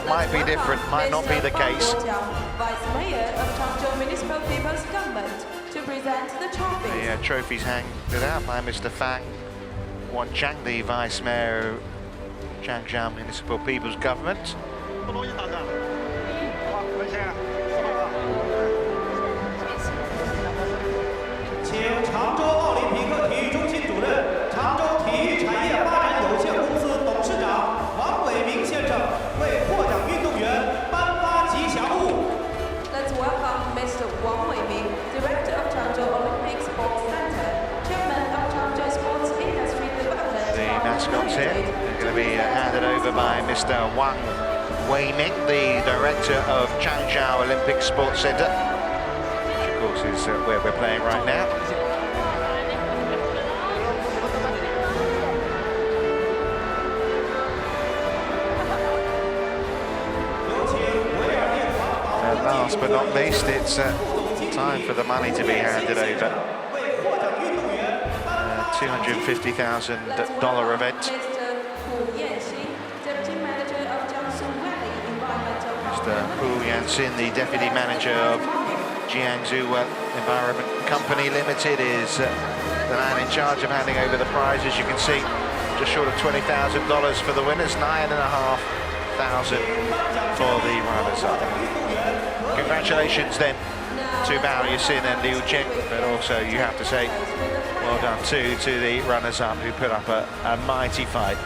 that might be different, might not be the case. Vice Mayor of Changzhou Municipal People's Government to present the trophy. The trophies handed out by Mr. Fang Wanjiang, the Vice Mayor of Changzhou Municipal People's Government. Let's welcome Mr. Wang Weiming, Director of Changzhou Olympic Sports Center, Chairman of Changzhou Sports Industry Development. The mascots here are going to be handed over by Mr. Wang Weiming, the Director of Changzhou Olympic Sports Center, which of course is where we're playing right now. Last but not least, it's time for the money to be handed over. $250,000 event. Mr. Hui Xirui, the Deputy Manager of Jiangsu Environment Company Limited, is the man in charge of handing over the prize. As you can see, just short of $20,000 for the winners, $9,500 for the runners-up. Congratulations then to Bao Yuxin and Liu Jing, but also you have to say well done too to the runners-up who put up a mighty fight.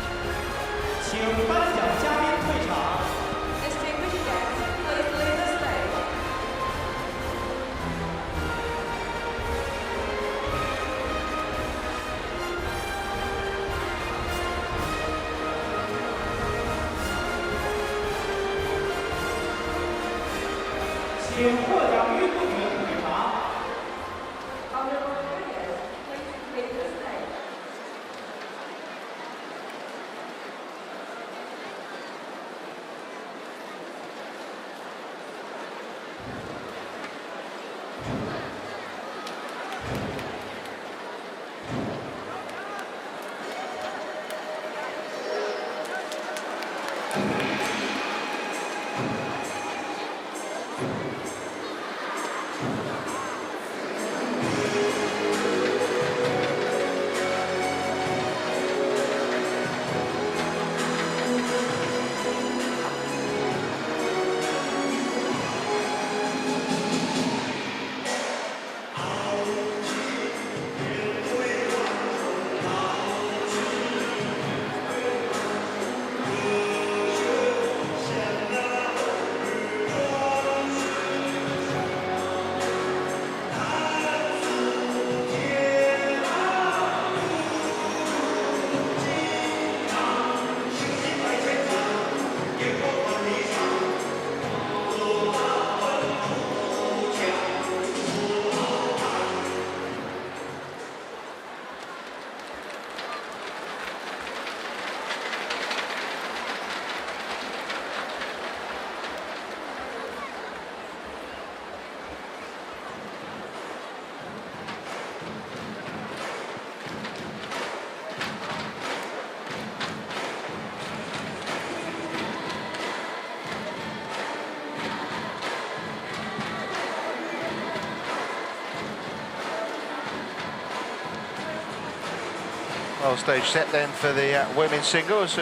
Well, stage set then for the women's singles, who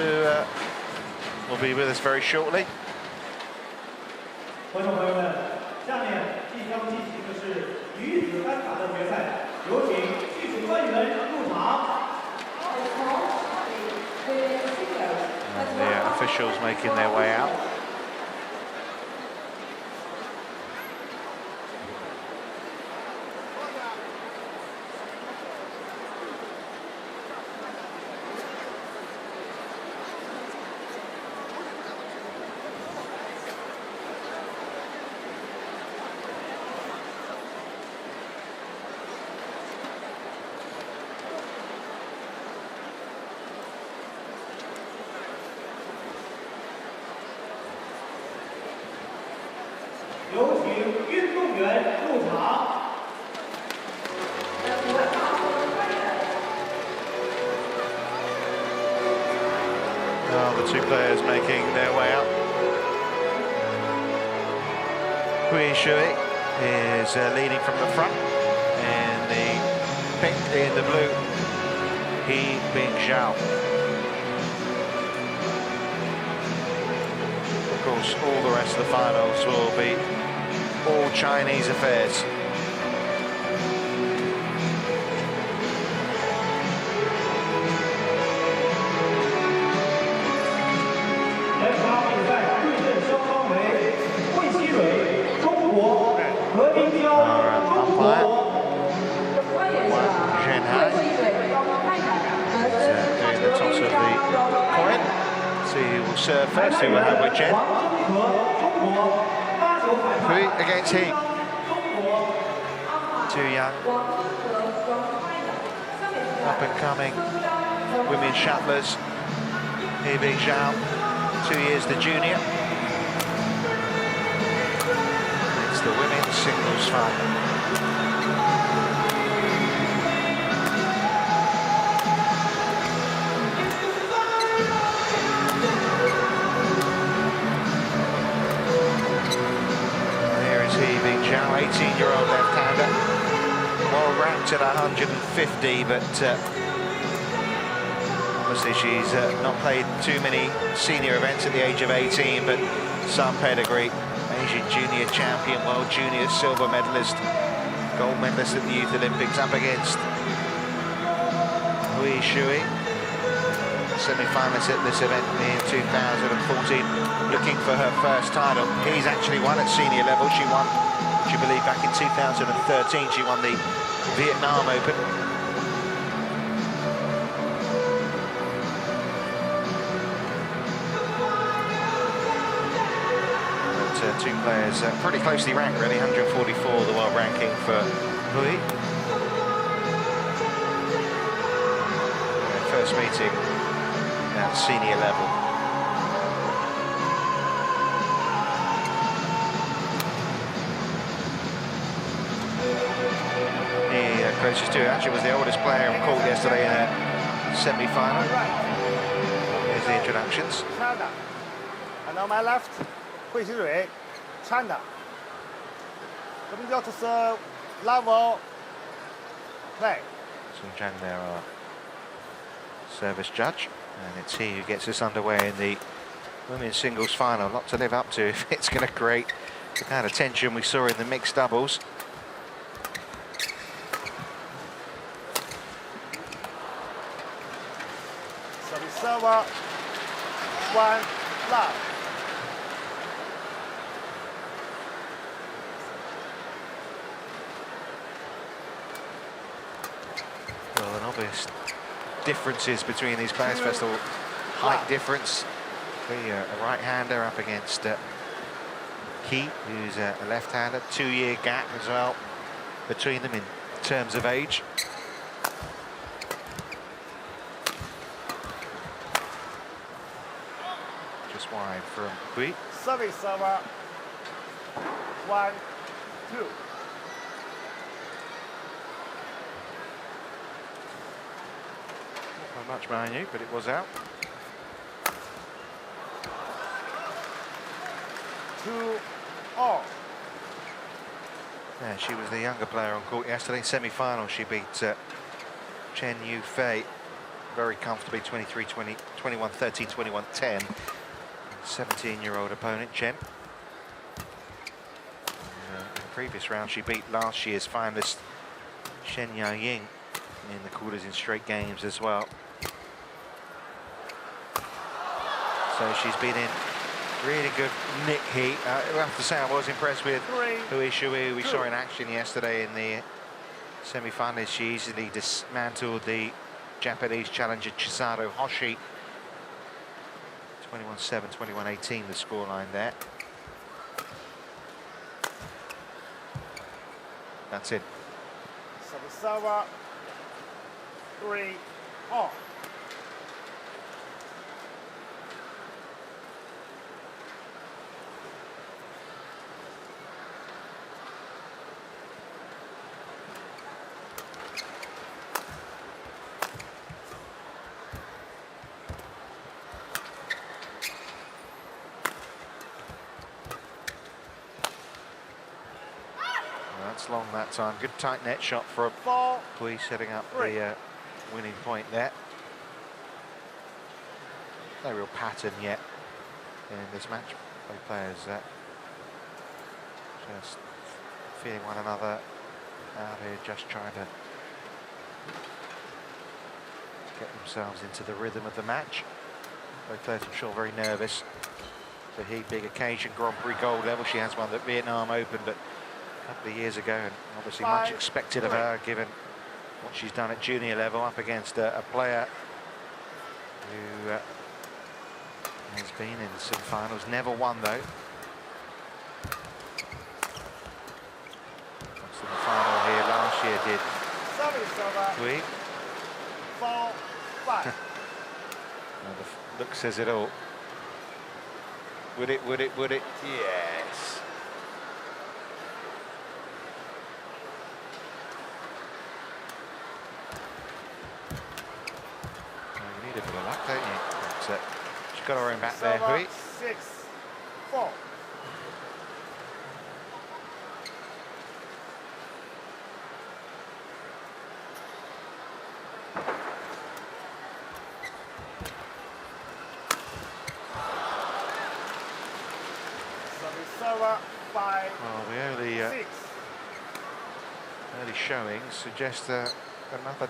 will be with us very shortly. And the officials making their way out. Now the two players making their way up. Hui Xirui is leading from the front. In the pink, in the blue, Jiao. Of course, all the rest of the finals will be all Chinese affairs. Doing the toss of the coin. See who will serve first, who will have with Jen. Hui against he. Too young. Up and coming women shuttlers. He being Jiao, 2 years the junior. It's the women's singles final. Jiao, 18-year-old left-hander, well ranked at 150, but obviously she's not played too many senior events at the age of 18, but some pedigree. Asian junior champion, world junior silver medalist, gold medalist at the Youth Olympics, up against Hui Xirui, semi-finalist at this event in 2014, looking for her first title. He's actually won at senior level. She won, I believe, back in 2013. She won the Vietnam Open. But two players pretty closely ranked, really. 144, the world ranking for Hui. First meeting at senior level. Closest to it actually was the oldest player on court yesterday in a semi-final. Here's the introductions. China. And on my left, Hui Xirui, China. Coming out to serve, level, play. Sun Zhang there, our service judge, and it's he who gets us underway in the women's singles final. A lot to live up to if it's going to create the kind of tension we saw in the mixed doubles. Server, 1 love. Well, an obvious differences between these players. First of all, height difference. A right-hander up against He, who's a left-hander. 2-year gap as well between them in terms of age. Wide from Hui. Service server, 1, 2. Not much behind you, but it was out. 2-all. Yeah, she was the younger player on court yesterday. Semi-final, she beat Chen Yufei very comfortably, 23-20, 21-13, 21-10. 17-year-old opponent, Chen. In the previous round, she beat last year's finalist, Shen Yaoying, in the quarters in straight games as well. So she's been in really good nick heat. I have to say I was impressed with Hui Xirui, who we saw in action yesterday in the semi-finals. She easily dismantled the Japanese challenger Chisato Hoshi. 21-7, 21-18 the scoreline there. That's it. Server, 3-all. That's long that time. Good tight net shot from 4, Hui, setting up 3. the winning point there. No real pattern yet in this match. Both players just feeling one another out here, just trying to get themselves into the rhythm of the match. Both players, I'm sure, very nervous. For He, big occasion, Grand Prix gold level. She has won the Vietnam Open, but a couple of years ago, and obviously much expected of her, given what she's done at junior level, up against a player who has been in some finals, never won though. Was in the final here last year, did Hui. 4, 5. Well, the look says it all. Would it, would it, would it? Yes. Well, you need a bit of luck, don't you? But, she's got her own back there, Hui. 6, 4. Server 5, Well, the early 6. showings suggest another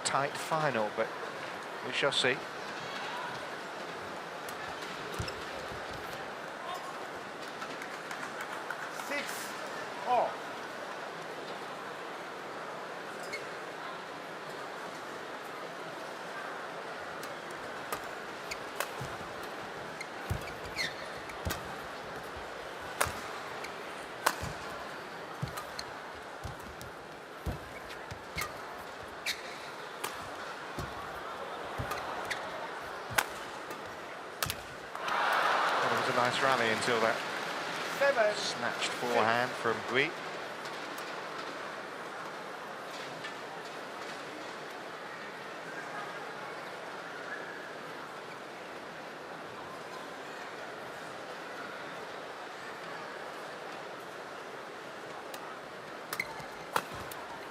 tight final, but we shall see. Nice rally until that 7, snatched forehand from Hui.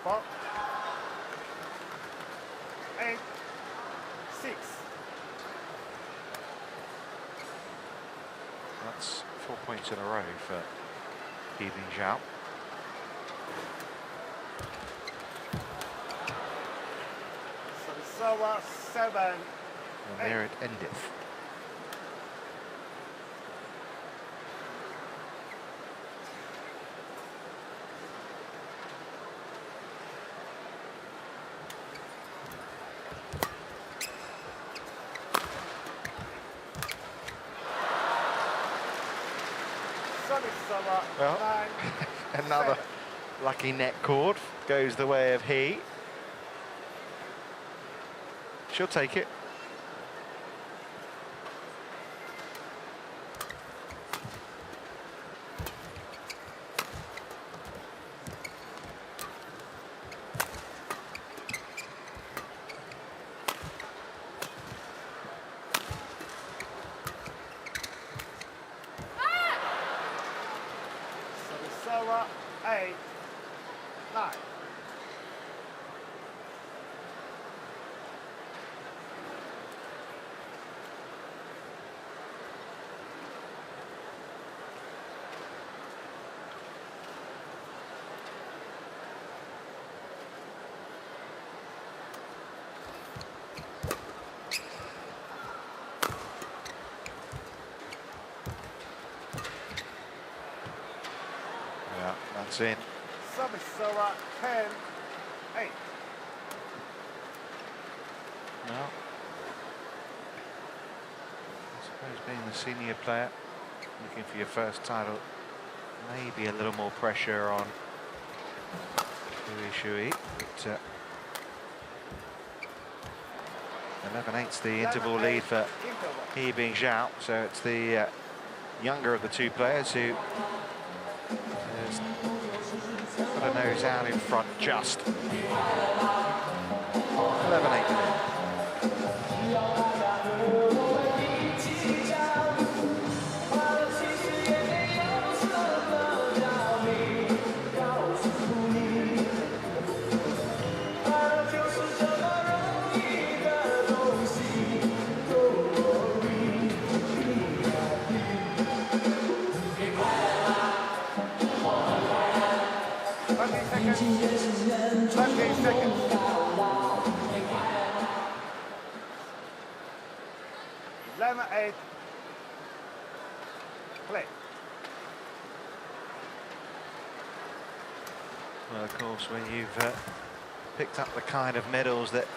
Four, 8, 6. That's 4 points in a row for Jiao. Server 7, And there it endeth. Well, 9, another 7. lucky net cord goes the way of He. She'll take it. Server 8, 9. Yeah, that's in. Service server 10, 8. Well, I suppose being the senior player, looking for your first title, maybe a little more pressure on Hui Xirui. But 11-8's the interval lead for He Jiao, so it's the younger of the two players who has got a nose out in front just. 11-8. 20 seconds. Lemon 8. Play. Well, of course, when you've picked up the kind of medals that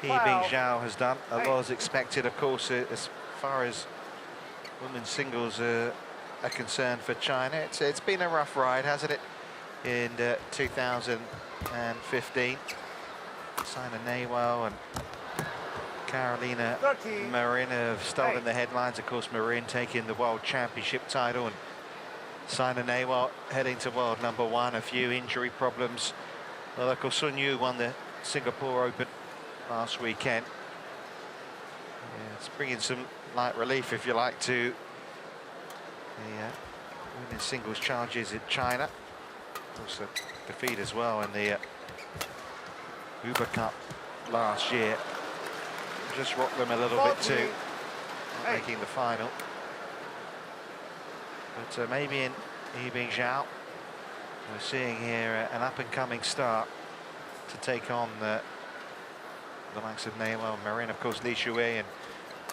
Hui Wow. Xirui has done, a lot is expected, of course, as far as women's singles are concerned for China. It's been a rough ride, hasn't it, in 2015. Sina Nehwal and Carolina 30. Marin have stolen the headlines. Of course, Marin taking the World Championship title, and Sina Nehwal heading to world #1. A few injury problems. Well, of course, Sun Yu won the Singapore Open last weekend. Yeah, it's bringing some light relief, if you like, to the women's singles charges in China. Also defeat as well in the Uber Cup last year. Just rocked them a little bit too, not making the final. But maybe in Hui Xirui, we're seeing here an up-and-coming start to take on the likes of Nehwal, Marin, of course, Hui Xirui and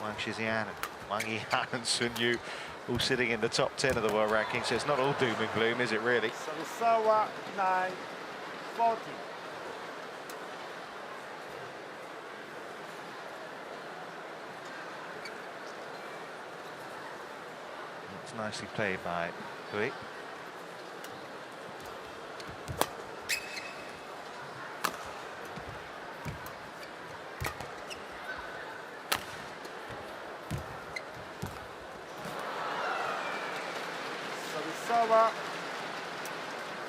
Wang Shixian and Wang Yihan and Sun Yu all sitting in the top 10 of the world ranking. So it's not all doom and gloom, is it really? Servisawa 9-40. It's nicely played by Hui. Servisawa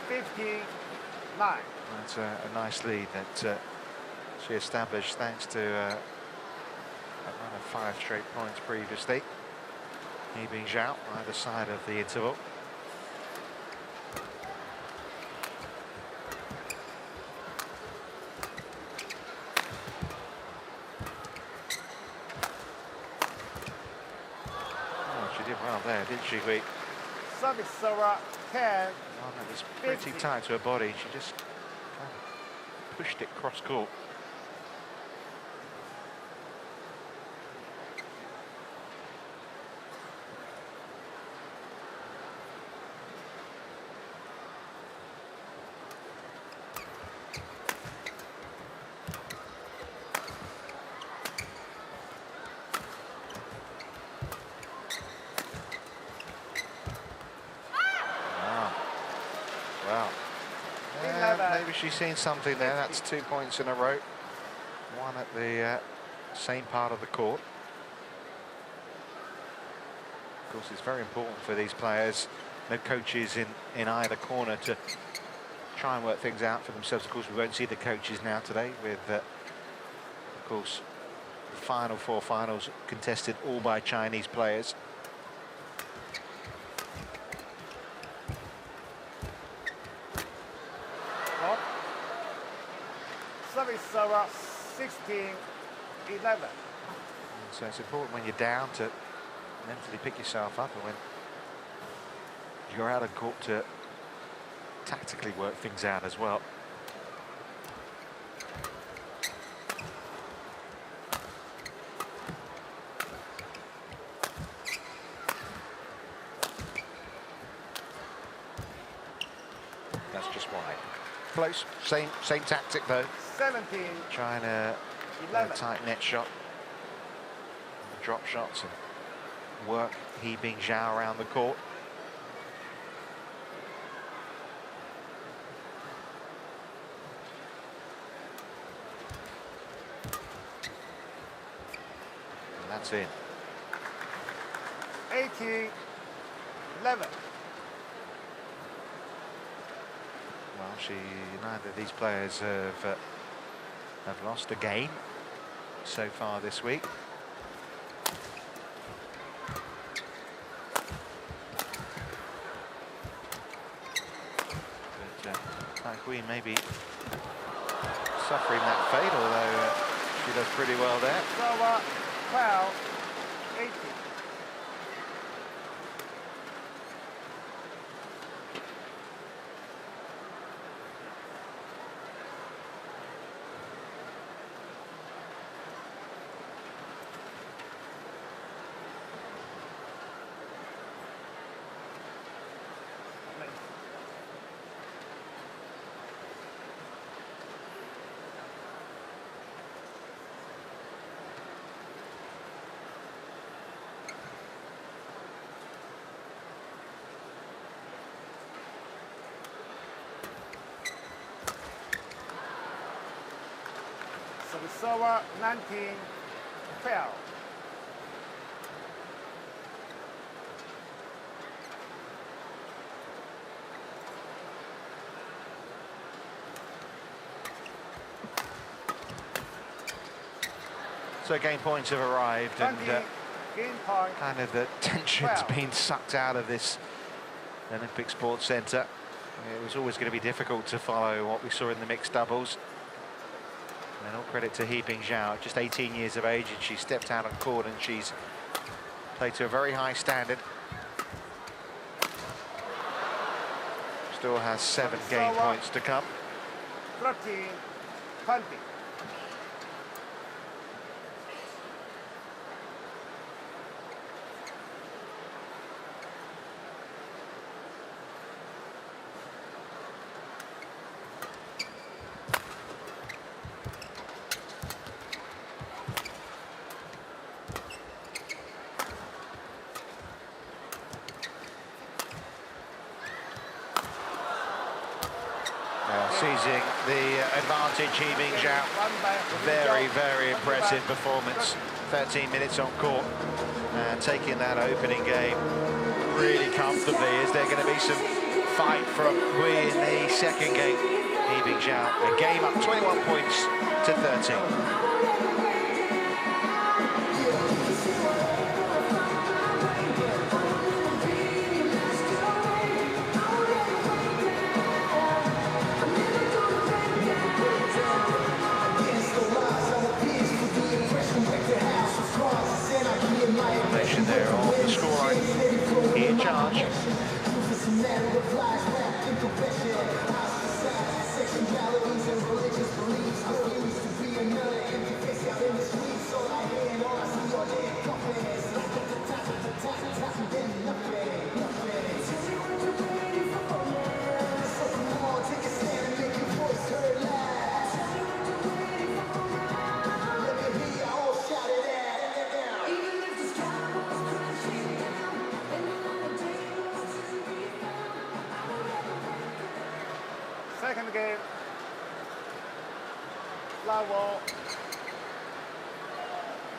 59. That's a nice lead that she established thanks to a run of 5 straight points previously. Hui Xirui either side of the interval. Oh, she did well there, didn't she, Hui? Servisawa 10. One that was pretty tight to her body. She just kind of pushed it cross court. Wow. Maybe she's seen something there. That's 2 points in a row. One at the same part of the court. Of course, it's very important for these players. No coaches in either corner to try and work things out for themselves. Of course, we won't see the coaches now today with, of course, the final 4 finals contested all by Chinese players. Servisawa 16-11. So it's important when you're down to mentally pick yourself up, and when you're out of court to tactically work things out as well. That's just wide. Close, same tactic though. 17. Trying a tight net shot, drop shots, and work Hui Xirui around the court. And that's in. 18-11. Well, neither of these players have lost a game so far this week. But like Hui may be suffering that fate, although she does pretty well there. Servisawa 12-18. server 19, 12. So game points have arrived, and 20, game point. kind of the tension's been sucked out of this Olympic Sports Centre. It was always going to be difficult to follow what we saw in the mixed doubles. And all credit to Hui Xirui, just 18 years of age, and she stepped out on court and she's played to a very high standard. Still has 7 game points to come. 13, 20. Seizing the advantage, Hui Xirui. Very, very impressive performance. 13 minutes on court and taking that opening game really comfortably. Is there going to be some fight from Hui in the second game? Hui Xirui, a game up 21 points to 13. There off the scoreline, he in charge. Second game, level,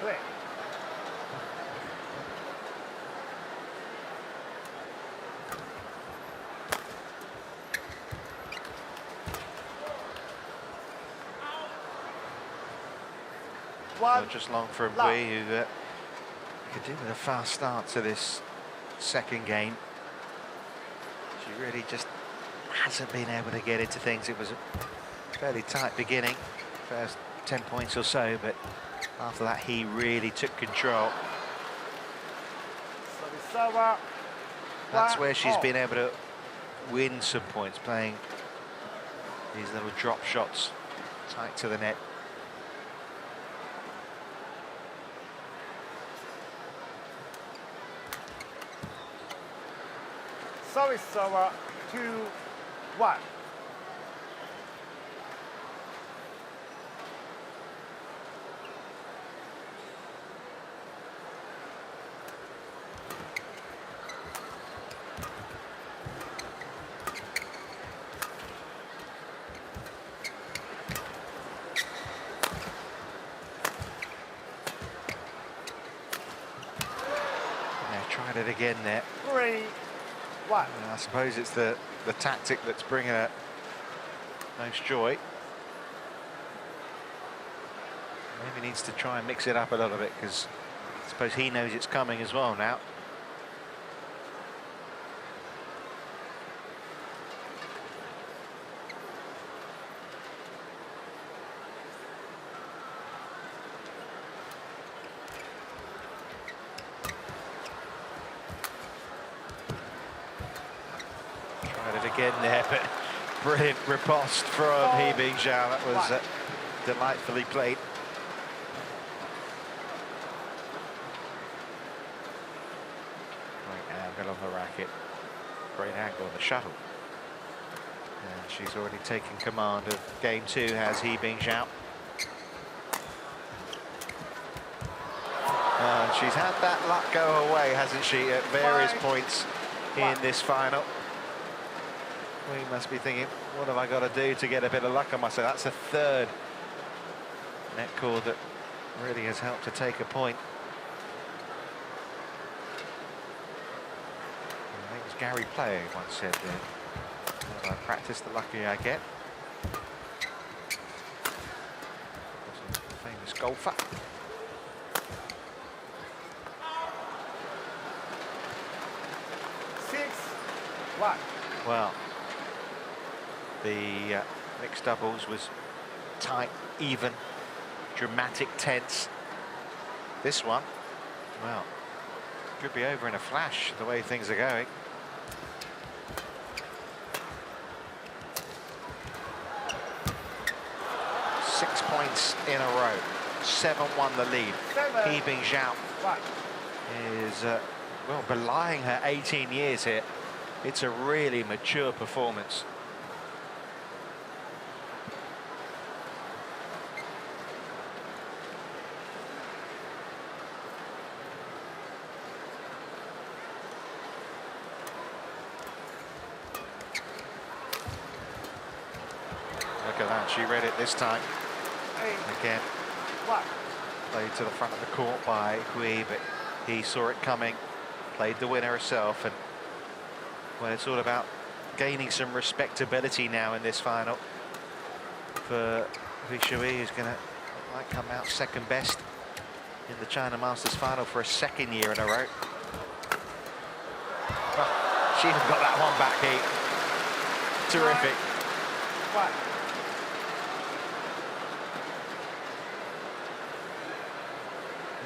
play. Not just long from Hui, who could do with a fast start to this second game. She really just hasn't been able to get into things. It was a fairly tight beginning, first 10 points or so, but after that he really took control. That's where she's been able to win some points, playing these little drop shots tight to the net. Service server 2-1. Tried it again there. 3-1. I suppose it's the tactic that's bringing her most joy. Maybe needs to try and mix it up a little bit, because I suppose he knows it's coming as well now. Again there, but brilliant riposte from Hui Xirui. That was delightfully played. Great angle on the racket, great angle on the shuttle. And she's already taken command of game 2, has Hui Xirui. She's had that luck go away, hasn't she, at various points in this final. We must be thinking, what have I got to do to get a bit of luck on myself? That's a third net cord that really has helped to take a point. I think it was Gary Player who once said, "The more I practice, the luckier I get." He's a famous golfer. Well, the mixed doubles was tight, even, dramatic, tense. This one, well, could be over in a flash, the way things are going. Six points in a row, 7-1 the lead. Hui Xirui is, well, belying her 18 years here. It's a really mature performance. Look at that, she read it this time. Again, played to the front of the court by Hui, but he saw it coming, played the winner herself, and well, it's all about gaining some respectability now in this final for Hui Xirui, who's going to might come out second best in the China Masters final for a second year in a row. Oh, she even got that one back, Heat. Terrific.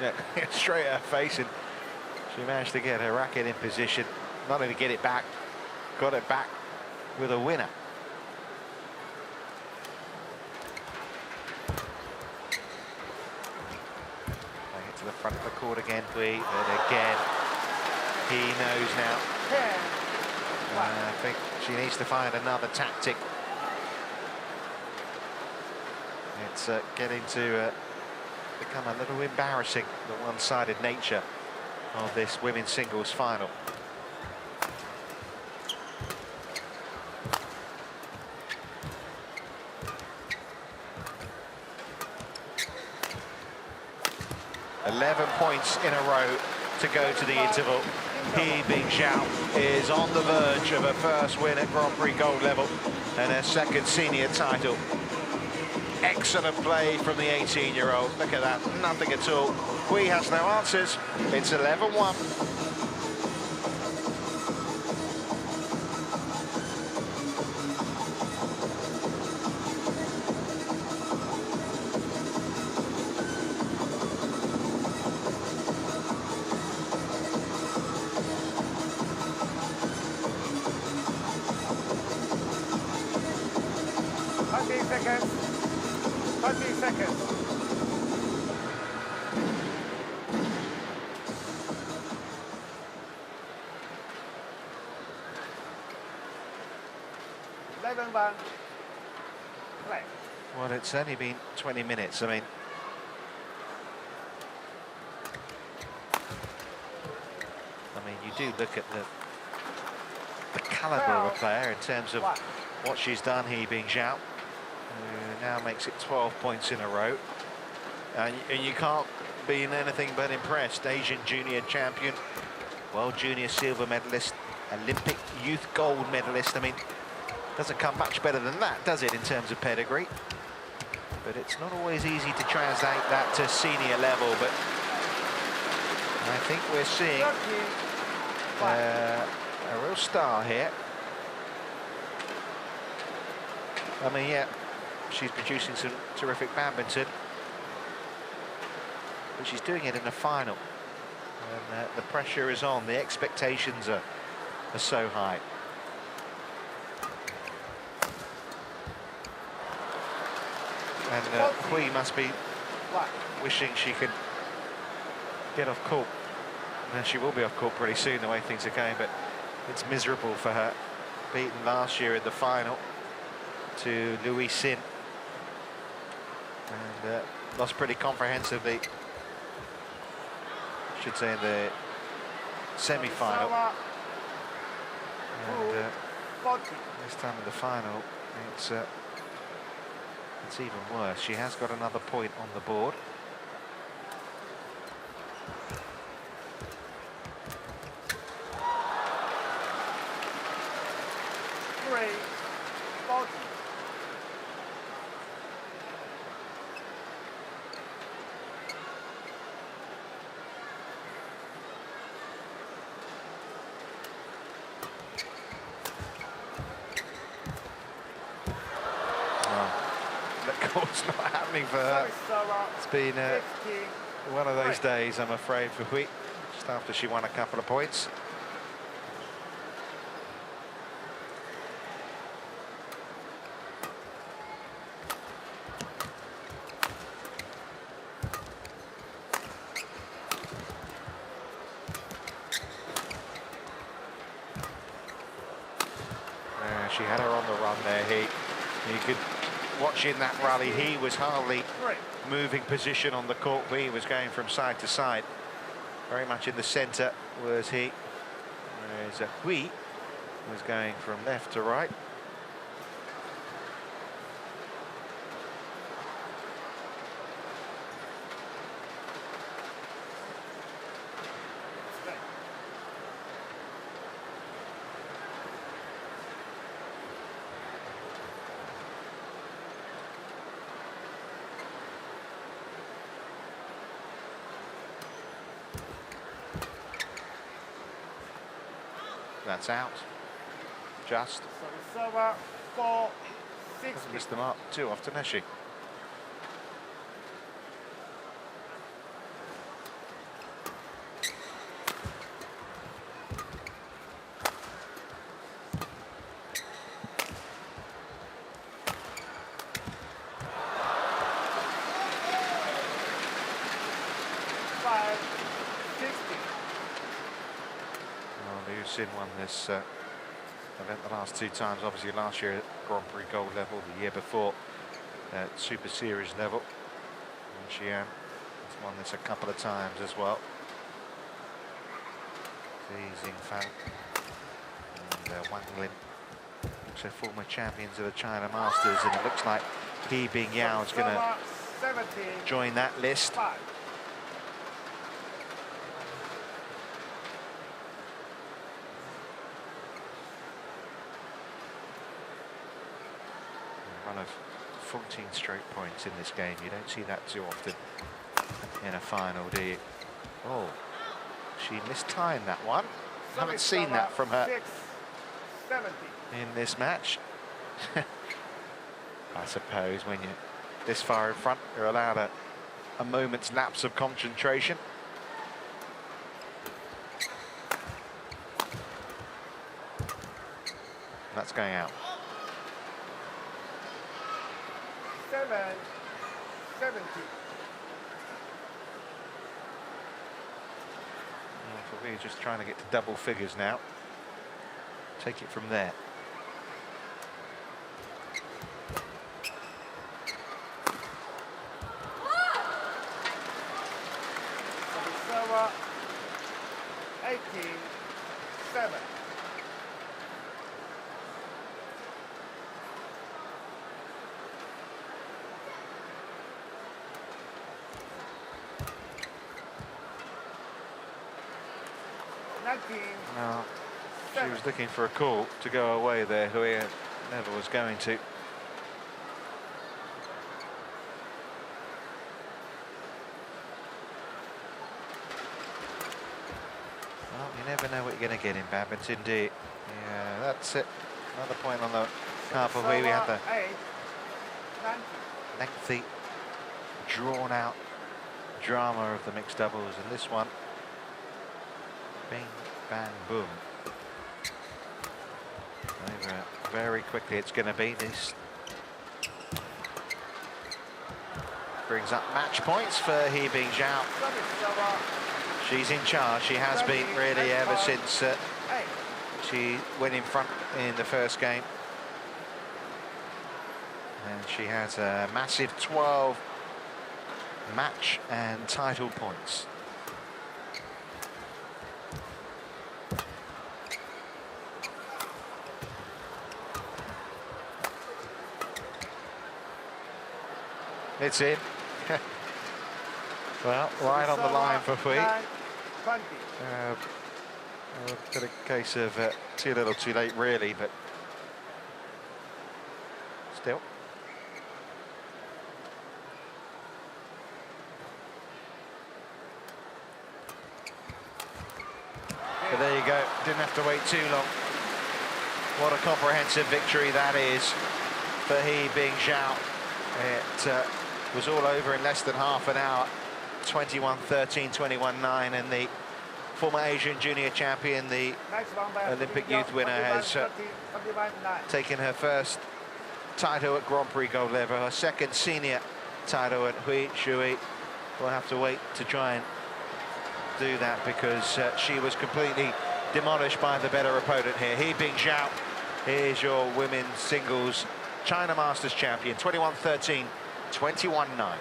Yeah, straight at her face, and she managed to get her racket in position. Not only get it back, got it back with a winner. Playing it to the front of the court again, Hui, but again, he knows now. I think she needs to find another tactic. It's getting to become a little embarrassing, the one-sided nature of this women's singles final. $11 points in a row to go to the interval. Hui Xirui is on the verge of her first win at Grand Prix gold level and her second senior title. Excellent play from the 18-year-old. Look at that, nothing at all. Hui has no answers. It's 11-1. Well, it's only been 20 minutes. I mean, you do look at the caliber of a player in terms of what she's done here, being Jiao, who now makes it 12 points in a row. And you can't be anything but impressed. Asian junior champion, world junior silver medalist, Olympic youth gold medalist. I mean, doesn't come much better than that, does it, in terms of pedigree? But it's not always easy to translate that to senior level, but I think we're seeing a real star here. I mean, yeah, she's producing some terrific badminton, but she's doing it in a final. And the pressure is on, the expectations are so high. And Hui must be wishing she could get off court. And she will be off court pretty soon, the way things are going, but it's miserable for her. Beaten last year in the final to Louis Sin. And lost pretty comprehensively, I should say, in the semi-final. And this time in the final, it's It's even worse. She has got another point on the board. It's not happening for her. It's been one of those days, I'm afraid, for Hui, just after she won a couple of points. She had her on the run there, you could watching that rally, he was hardly moving position on the court. He was going from side to side. Very much in the centre was he. Whereas Hui was going from left to right. That's out. Just. Server 4-6. Missed them up too often, has she? Sin won this event the last two times, obviously last year at Grand Prix Gold level, the year before at Super Series level, and she has won this a couple of times as well. Xingfang and Wang Lin, also former champions of the China Masters, and it looks like He Bingyao is going to join that list. Of 14 straight points in this game. You don't see that too often in a final, do you? Oh, she mistimed that one. Haven't seen that from her in this match. I suppose when you're this far in front, you're allowed a moment's lapse of concentration. That's going out. 7-70. We're just trying to get to double figures now. Take it from there. Server 18-7. No, she was looking for a call to go away there. Hui never was going to. Well, you never know what you're going to get in badminton, do you? Yeah, that's it. Another point on the card for Hui. We had the lengthy, drawn-out drama of the mixed doubles, and this one. Bing, bang, boom. Over very quickly it's going to be. This brings up match points for He Bingyao. She's in charge. She has been really ever since she went in front in the first game. And she has a massive 12 match and title points. It's in. Well, right on the line for Hui. 20. A bit of case of too little too late, really, but still. But there you go, didn't have to wait too long. What a comprehensive victory that is for Hui Jiao. It was all over in less than half an hour. 21-13, 21-9, and the former Asian junior champion, the Olympic youth winner, has taken her first title at Grand Prix Gold level, her second senior title at Hui Xirui. We'll have to wait to try and do that because she was completely demolished by the better opponent here. Hui Jiao is your women's singles China Masters champion, 21-13, 21-9.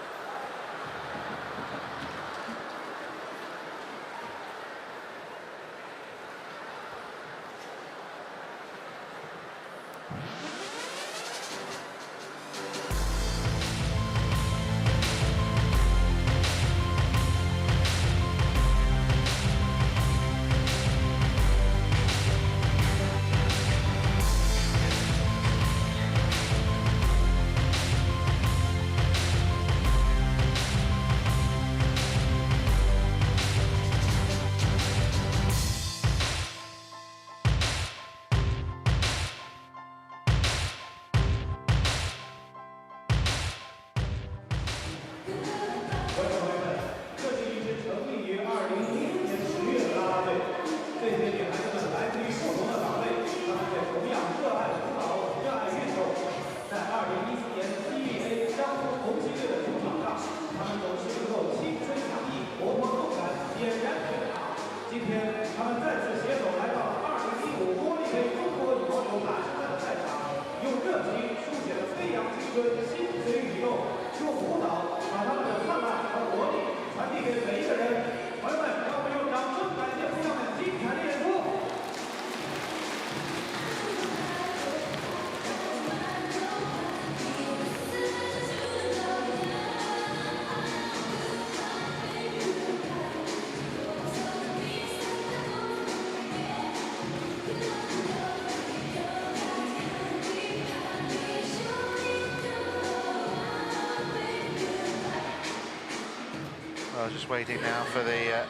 Just waiting now for the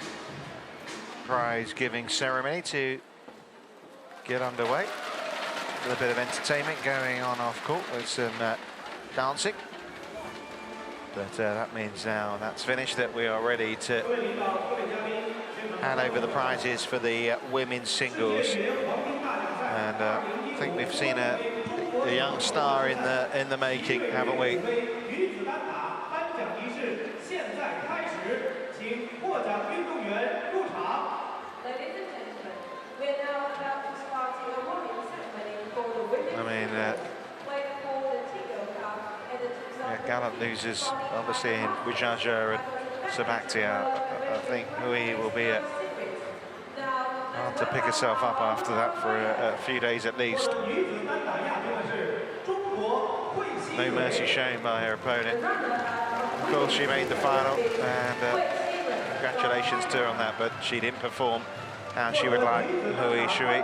prize-giving ceremony to get underway. A little bit of entertainment going on off court with some dancing. But that means now that's finished, that we are ready to hand over the prizes for the women's singles. And I think we've seen a young star in the making, haven't we? Ladies and gentlemen, we are now about to start the awarding ceremony for the women's played for the Jiao Cup and the gallant losers, obviously, in Jiao and Sabaktia. I think Hui will be hard to pick herself up after that for a few days at least. No mercy shown by her opponent. Of course, she made the final, and congratulations to her on that, but she didn't perform how she would like, Hui Xirui.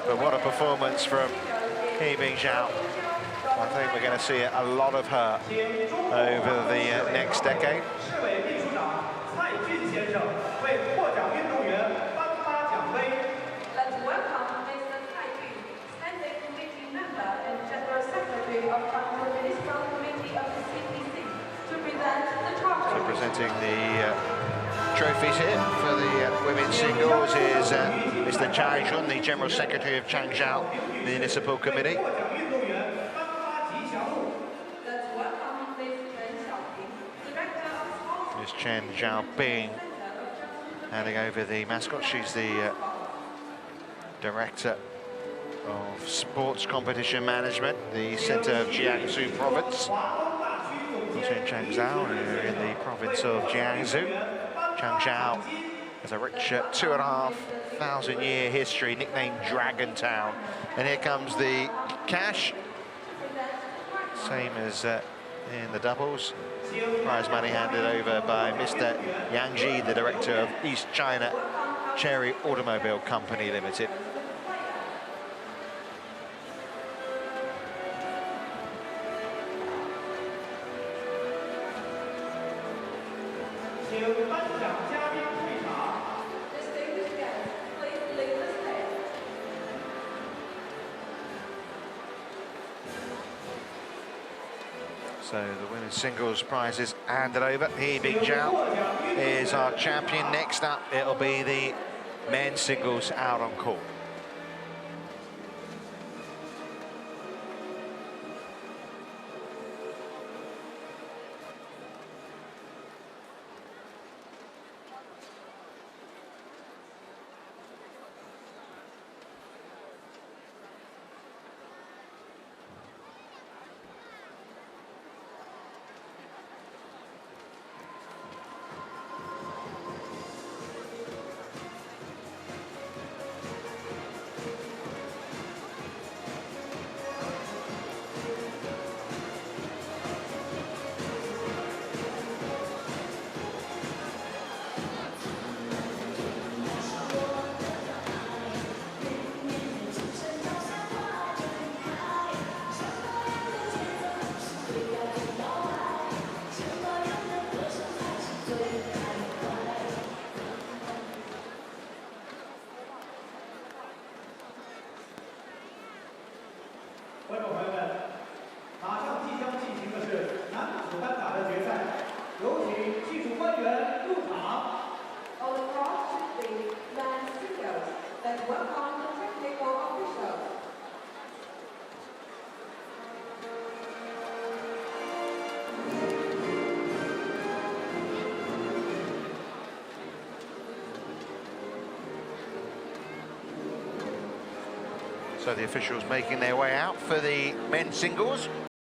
But what a performance from Hui Jiao. I think we're going to see a lot of her over the next decade. Let's welcome Mr. Cai Jun, Standing Committee Member and General Secretary of the Municipal Committee of the CPC, to present the trophy. So presenting the trophies here for the women's singles is Mr. Cai Jun, the General Secretary of Changzhou Municipal Committee. Let's welcome Ms. Chen Xiaoping, Director of Sports. Ms. Chen Xiaoping handing over the mascot. She's the Director of Sports Competition Management, the Centre of Jiangsu Province. Also in Changzhou, in the province of Jiangsu. Changzhou has a rich 2,500-year history, nicknamed Dragon Town. And here comes the cash. Same as in the doubles. Prize money handed over by Mr. Yang Ji, the director of East China Cherry Automobile Company Limited. Distinguished guests, please leave the stage. So the women's singles prizes handed over. He Big Jiao is our champion. Next up, it'll be the men's singles out on court. On the cross should be men's singles. Let's welcome the technical officials. So the officials making their way out for the men's singles.